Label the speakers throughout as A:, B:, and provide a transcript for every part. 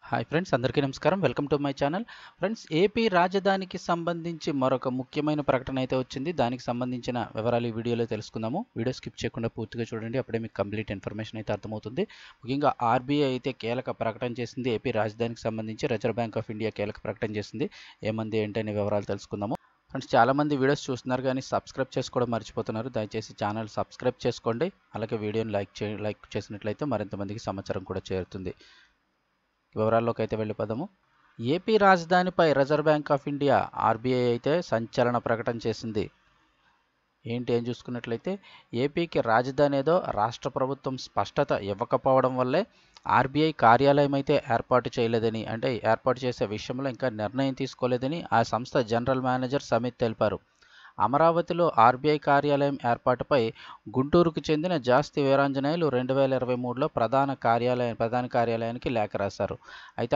A: Hi friends, అందరికీ నమస్కారం. Welcome to my channel. Friends, AP రాజధానికి సంబంధించి మరొక ముఖ్యమైన ప్రకటన అయితే వచ్చింది. దానికి సంబంధించిన వివరాలు ఈ వీడియోలో తెలుసుకుందాము. వీడియో స్కిప్ చేయకుండా పూర్తిగా చూడండి, అప్పుడే మీకు కంప్లీట్ ఇన్ఫర్మేషన్ అయితే అర్థమవుతుంది. ముఖ్యంగా ఆర్బీఐ అయితే కీలక ప్రకటన చేసింది. ఏపీ రాజధానికి సంబంధించి రిజర్వ్ బ్యాంక్ ఆఫ్ ఇండియా కీలక ప్రకటన చేసింది. ఏమంది ఏంటనే వివరాలు తెలుసుకుందాము. ఫ్రెండ్స్, చాలామంది వీడియోస్ చూస్తున్నారు కానీ సబ్స్క్రైబ్ చేసుకోవడం మర్చిపోతున్నారు. దయచేసి ఛానల్ సబ్స్క్రైబ్ చేసుకోండి. అలాగే వీడియోని లైక్ చేసినట్లయితే మరింత మందికి సమాచారం కూడా చేరుతుంది. వివరాల్లోకి అయితే వెళ్ళిపోదాము. ఏపీ రాజధానిపై reserve bank of India RBI అయితే సంచలన ప్రకటన చేసింది. ఏం చూసుకున్నట్లయితే ఏపీకి రాజధాని ఏదో రాష్ట్ర ప్రభుత్వం స్పష్టత ఇవ్వకపోవడం వల్లే ఆర్బీఐ కార్యాలయం అయితే ఏర్పాటు చేసే విషయంలో ఇంకా నిర్ణయం తీసుకోలేదని ఆ సంస్థ జనరల్ మేనేజర్ సమిత్ తెలిపారు. అమరావతిలో ఆర్బీఐ కార్యాలయం ఏర్పాటుపై గుంటూరుకు చెందిన జాస్తి వీరాంజనేయులు 2023లో ప్రధాన కార్యాలయానికి లేఖ రాశారు. అయితే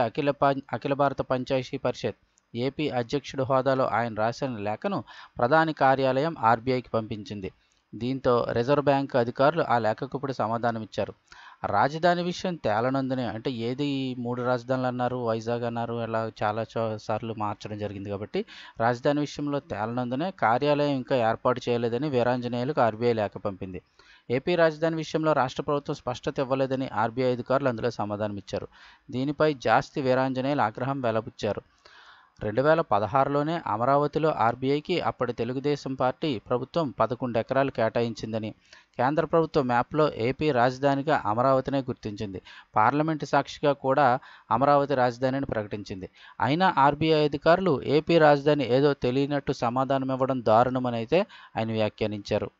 A: అఖిల భారత పంచాయతీ పరిషత్ ఏపీ అధ్యక్షుడి హోదాలో ఆయన రాసిన లేఖను ప్రధాని కార్యాలయం ఆర్బీఐకి పంపించింది. దీంతో రిజర్వ్ బ్యాంక్ అధికారులు ఆ లేఖకు ఇప్పుడు సమాధానమిచ్చారు. రాజధాని విషయం తేలనందునే, అంటే ఏది 3 రాజధానులు అన్నారు, వైజాగ్ అన్నారు, ఇలా చాలా సార్లు మార్చడం జరిగింది కాబట్టి రాజధాని విషయంలో తేలనందునే కార్యాలయం ఇంకా ఏర్పాటు చేయలేదని వీరాంజనేయులకు ఆర్బీఐ లేఖ పంపింది. ఏపీ రాజధాని విషయంలో రాష్ట్ర ప్రభుత్వం స్పష్టత ఇవ్వలేదని ఆర్బీఐ అధికారులు అందులో సమాధానమిచ్చారు. దీనిపై జాస్తి వీరాంజనేయులు ఆగ్రహం వెలబుచ్చారు. 2016లోనే అమరావతిలో ఆర్బీఐకి అప్పటి తెలుగుదేశం పార్టీ ప్రభుత్వం 11 ఎకరాలు కేటాయించిందని, కేంద్ర ప్రభుత్వ మ్యాప్లో ఏపీ రాజధానిగా అమరావతినే గుర్తించింది. పార్లమెంటు సాక్షిగా కూడా అమరావతి రాజధానిని ప్రకటించింది. అయినా ఆర్బీఐ అధికారులు ఏపీ రాజధాని ఏదో తెలియనట్టు సమాధానం ఇవ్వడం దారుణమని అయితే ఆయన వ్యాఖ్యానించారు.